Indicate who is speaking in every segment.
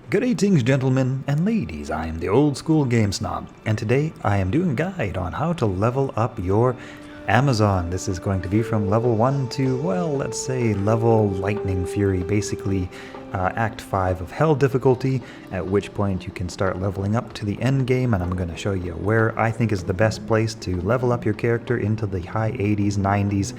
Speaker 1: Good evenings, gentlemen and ladies. I am the old school game snob, and today I am doing a guide on how to level up your Amazon. This is going to be from level 1 to, well, let's say level Lightning Fury, basically Act 5 of Hell difficulty, at which point you can start leveling up to the end game, and I'm going to show you where I think is the best place to level up your character into the high 80s, 90s,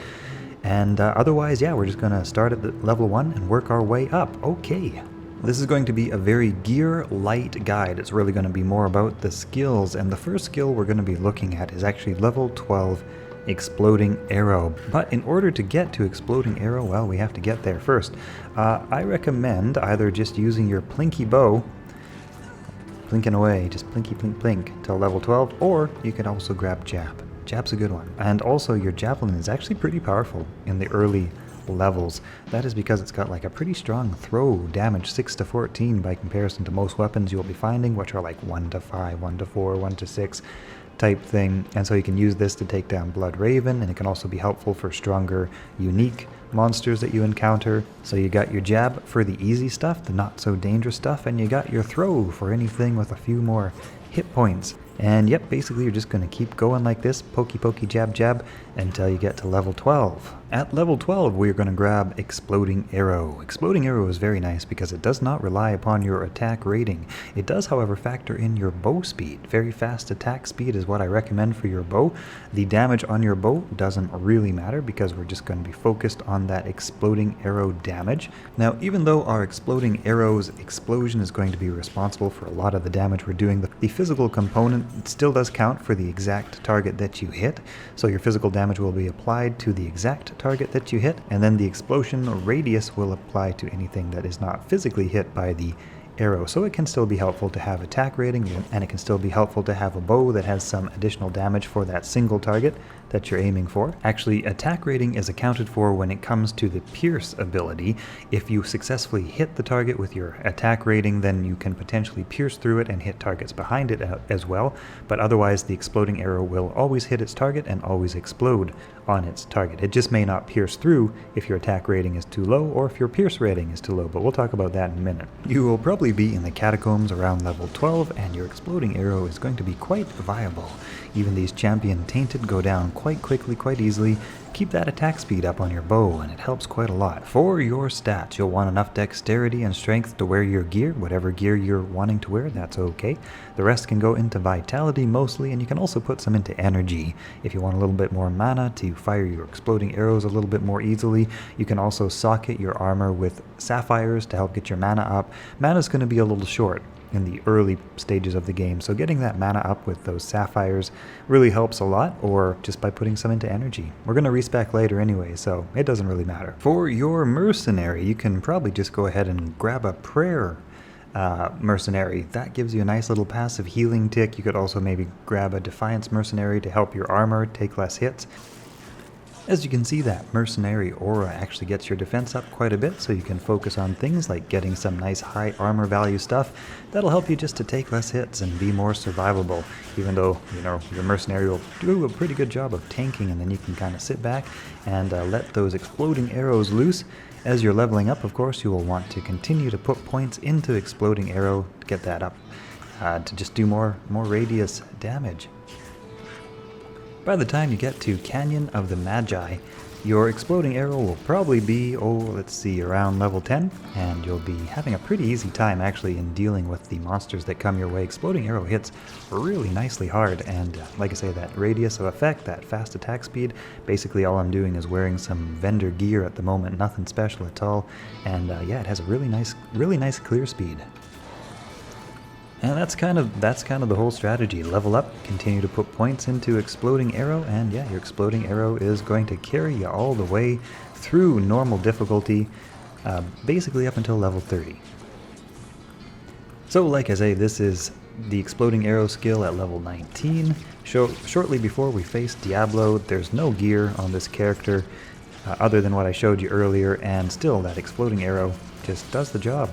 Speaker 1: and otherwise, yeah, we're just going to start at the level 1 and work our way up. Okay. This is going to be a very gear-light guide. It's really going to be more about the skills, and the first skill we're going to be looking at is actually level 12, Exploding Arrow. But in order to get to Exploding Arrow, well, we have to get there first. I recommend either just using your plinky bow, plinking away, just plinky plink plink, till level 12, or you can also grab Jab. Jab's a good one. And also your Javelin is actually pretty powerful in the early levels. That is because it's got like a pretty strong throw damage, 6 to 14 by comparison to most weapons you'll be finding, which are like 1 to 5, 1 to 4, 1 to 6 type thing. And so you can use this to take down Blood Raven, and it can also be helpful for stronger, unique monsters that you encounter. So you got your Jab for the easy stuff, the not so dangerous stuff, and you got your throw for anything with a few more hit points. And yep, basically you're just going to keep going like this, pokey pokey jab jab, until you get to level 12. At level 12 we're going to grab Exploding Arrow. Exploding Arrow is very nice because it does not rely upon your attack rating. It does, however, factor in your bow speed. Very fast attack speed is what I recommend for your bow. The damage on your bow doesn't really matter because we're just going to be focused on that Exploding Arrow damage. Now, even though our Exploding Arrow's explosion is going to be responsible for a lot of the damage we're doing, the physical component, it still does count for the exact target that you hit. So your physical damage will be applied to the exact target that you hit, and then the explosion radius will apply to anything that is not physically hit by the arrow. So it can still be helpful to have attack rating, and it can still be helpful to have a bow that has some additional damage for that single target that you're aiming for. Actually, attack rating is accounted for when it comes to the pierce ability. If you successfully hit the target with your attack rating, then you can potentially pierce through it and hit targets behind it as well, but otherwise the Exploding Arrow will always hit its target and always explode on its target. It just may not pierce through if your attack rating is too low or if your pierce rating is too low, but we'll talk about that in a minute. You will probably be in the catacombs around level 12, and your Exploding Arrow is going to be quite viable. Even these champion tainted go down quite quickly, quite easily. Keep that attack speed up on your bow, and it helps quite a lot. For your stats, you'll want enough dexterity and strength to wear your gear. Whatever gear you're wanting to wear, that's okay. The rest can go into vitality mostly, and you can also put some into energy. If you want a little bit more mana to fire your Exploding Arrows a little bit more easily, you can also socket your armor with sapphires to help get your mana up. Mana's going to be a little short in the early stages of the game, so getting that mana up with those sapphires really helps a lot, or just by putting some into energy. We're going to respec later anyway, so it doesn't really matter. For your Mercenary, you can probably just go ahead and grab a Prayer Mercenary. That gives you a nice little passive healing tick. You could also maybe grab a Defiance Mercenary to help your armor take less hits. As you can see, that Mercenary aura actually gets your defense up quite a bit, so you can focus on things like getting some nice high armor value stuff that'll help you just to take less hits and be more survivable, even though, you know, your Mercenary will do a pretty good job of tanking, and then you can kind of sit back and let those Exploding Arrows loose. As you're leveling up, of course, you will want to continue to put points into Exploding Arrow to get that up, to just do more radius damage. By the time you get to Canyon of the Magi, your Exploding Arrow will probably be, around level 10, and you'll be having a pretty easy time actually in dealing with the monsters that come your way. Exploding Arrow hits really nicely hard, and like I say, that radius of effect, that fast attack speed, basically all I'm doing is wearing some vendor gear at the moment, nothing special at all, and yeah, it has a really nice clear speed. And that's kind of the whole strategy. Level up, continue to put points into Exploding Arrow, and yeah, your Exploding Arrow is going to carry you all the way through normal difficulty, basically up until level 30. So like I say, this is the Exploding Arrow skill at level 19. Shortly before we face Diablo, there's no gear on this character other than what I showed you earlier, and still that Exploding Arrow just does the job.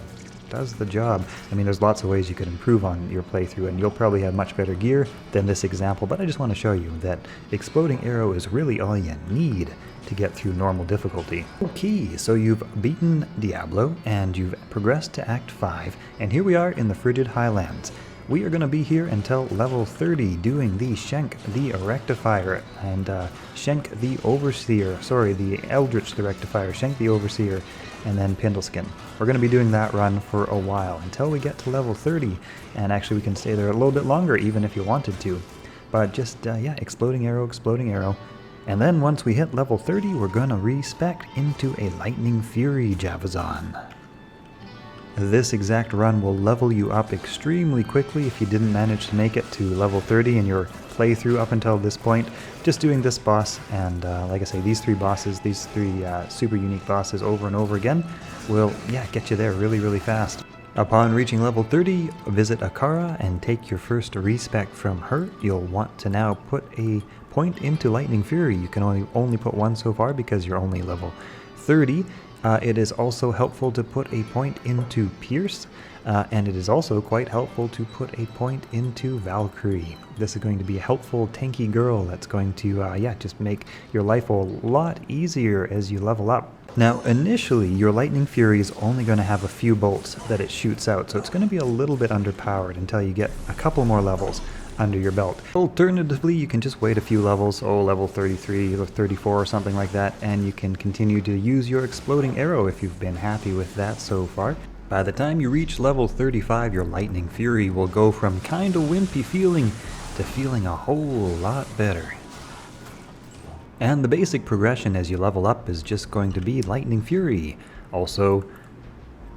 Speaker 1: I mean, there's lots of ways you could improve on your playthrough, and you'll probably have much better gear than this example, but I just want to show you that Exploding Arrow is really all you need to get through normal difficulty. Okay, so you've beaten Diablo and you've progressed to Act 5, and here we are in the Frigid Highlands. We are going to be here until level 30 doing the Shenk the Rectifier and Shenk the Overseer, sorry, the Eldritch the Rectifier, Shenk the Overseer, and then Pindleskin. We're going to be doing that run for a while until we get to level 30, and actually we can stay there a little bit longer even if you wanted to. But just, yeah, exploding arrow, and then once we hit level 30, we're going to respec into a Lightning Fury Javazon. This exact run will level you up extremely quickly if you didn't manage to make it to level 30 in your playthrough up until this point. Just doing this boss and, like I say, these three bosses, these three super unique bosses over and over again will, yeah, get you there really fast. Upon reaching level 30, visit Akara and take your first respec from her. You'll want to now put a point into Lightning Fury. You can only put one so far because you're only level 30. It is also helpful to put a point into Pierce, and it is also quite helpful to put a point into Valkyrie. This is going to be a helpful tanky girl that's going to, yeah, just make your life a lot easier as you level up. Now, initially, your Lightning Fury is only going to have a few bolts that it shoots out, so it's going to be a little bit underpowered until you get a couple more levels under your belt. Alternatively, you can just wait a few levels, level 33 or 34 or something like that, and you can continue to use your exploding arrow if you've been happy with that so far. By the time you reach level 35, your Lightning Fury will go from kinda wimpy feeling to feeling a whole lot better. And the basic progression as you level up is just going to be Lightning Fury, also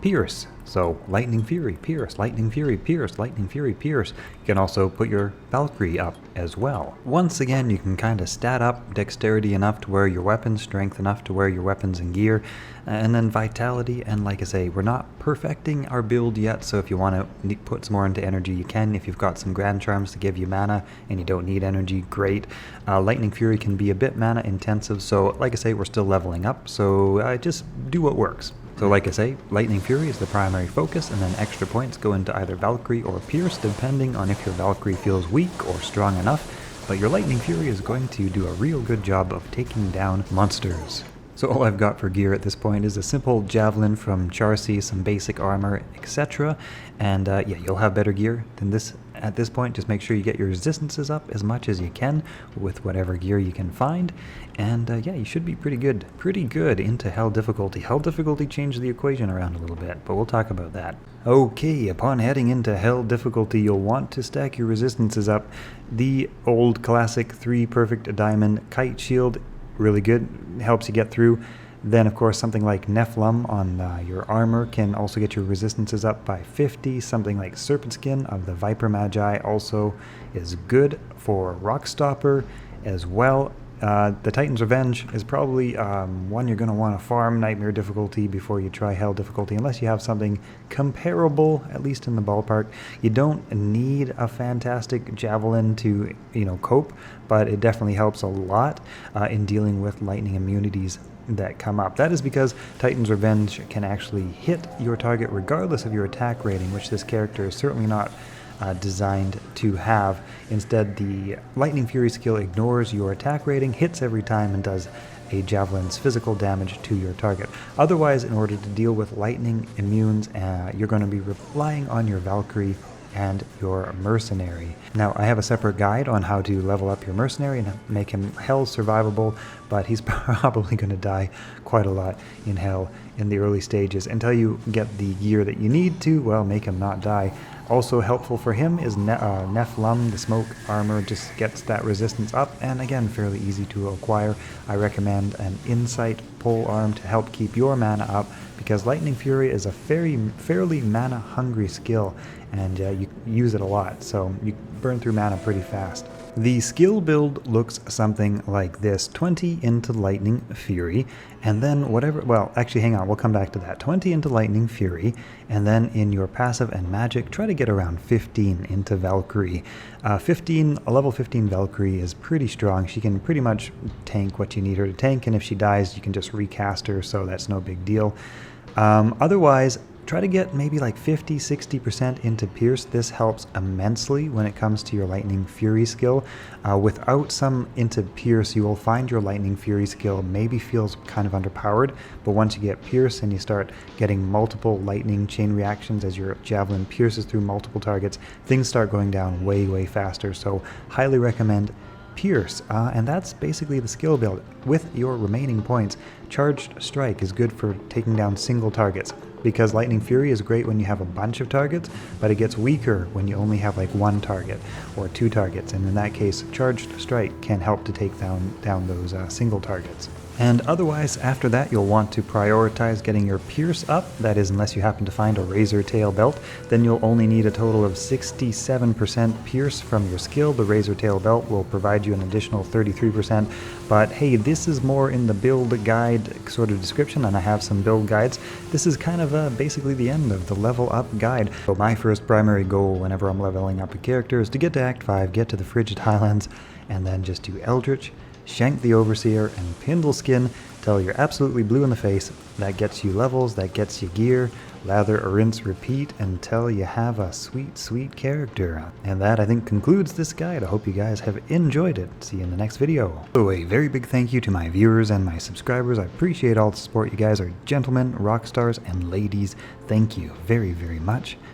Speaker 1: Pierce. So Lightning Fury, Pierce, Lightning Fury, Pierce, Lightning Fury, Pierce. You can also put your Valkyrie up as well. Once again, you can kind of stat up dexterity enough to wear your weapons, strength enough to wear your weapons and gear, and then vitality. And like I say, we're not perfecting our build yet, so if you want to put some more into energy, you can. If you've got some Grand Charms to give you mana and you don't need energy, great. Lightning Fury can be a bit mana intensive, so like I say, we're still leveling up, so just do what works. So like I say, Lightning Fury is the primary focus, and then extra points go into either Valkyrie or Pierce, depending on if your Valkyrie feels weak or strong enough, but your Lightning Fury is going to do a real good job of taking down monsters. So all I've got for gear at this point is a simple javelin from Charcy, some basic armor, etc. And yeah, you'll have better gear than this at this point. Just make sure you get your resistances up as much as you can with whatever gear you can find. And yeah, you should be pretty good into Hell difficulty. Hell difficulty changed the equation around a little bit, but we'll talk about that. Okay, upon heading into Hell difficulty, you'll want to stack your resistances up. The old classic 3 perfect diamond kite shield, really good, helps you get through. Then of course something like Nephilim on your armor can also get your resistances up by 50. Something like Serpent Skin of the Viper Magi also is good for Rockstopper as well. The Titan's Revenge is probably one you're going to want to farm Nightmare difficulty before you try Hell difficulty, unless you have something comparable, at least in the ballpark. You don't need a fantastic javelin to, cope, but it definitely helps a lot in dealing with lightning immunities that come up. That is because Titan's Revenge can actually hit your target regardless of your attack rating, which this character is certainly not designed to have. Instead, the Lightning Fury skill ignores your attack rating, hits every time, and does a javelin's physical damage to your target. Otherwise, in order to deal with lightning immunes, you're going to be relying on your Valkyrie and your Mercenary. Now, I have a separate guide on how to level up your Mercenary and make him Hell survivable, but he's probably going to die quite a lot in Hell in the early stages. Until you get the gear that you need to, well, make him not die. Also helpful for him is Nephilim. The smoke armor just gets that resistance up, and again, fairly easy to acquire. I recommend an Insight pole arm to help keep your mana up, because Lightning Fury is a fairly mana hungry skill, and you use it a lot, so you burn through mana pretty fast. The skill build looks something like this: 20 into Lightning Fury, and then whatever, well, actually hang on, we'll come back to that. 20 into Lightning Fury, and then in your passive and magic, try to get around 15 into Valkyrie. A level 15 Valkyrie is pretty strong. She can pretty much tank what you need her to tank, and if she dies, you can just recast her, so that's no big deal. Otherwise, try to get maybe like 50-60% into Pierce. This helps immensely when it comes to your Lightning Fury skill. Without some into Pierce, you will find your Lightning Fury skill maybe feels kind of underpowered, but once you get Pierce and you start getting multiple lightning chain reactions as your javelin pierces through multiple targets, things start going down way faster. So highly recommend Pierce, and that's basically the skill build. With your remaining points, Charged Strike is good for taking down single targets, because Lightning Fury is great when you have a bunch of targets, but it gets weaker when you only have like one target or two targets, and in that case, Charged Strike can help to take down those single targets. And otherwise, after that, you'll want to prioritize getting your Pierce up. That is, unless you happen to find a Razor Tail belt, then you'll only need a total of 67% Pierce from your skill. The Razor Tail belt will provide you an additional 33%. But hey, this is more in the build guide sort of description, and I have some build guides. This is kind of basically the end of the level up guide. So my first primary goal whenever I'm leveling up a character is to get to Act 5, get to the Frigid Highlands, and then just do Eldritch, Shank the Overseer, and Pindle Skin till you're absolutely blue in the face. That gets you levels, that gets you gear, lather, rinse, repeat until you have a sweet character. And that, I think, concludes this guide. I hope you guys have enjoyed it. See you in the next video. So a very big thank you to my viewers and my subscribers. I appreciate all the support. You guys are gentlemen, rock stars, and ladies. Thank you very much.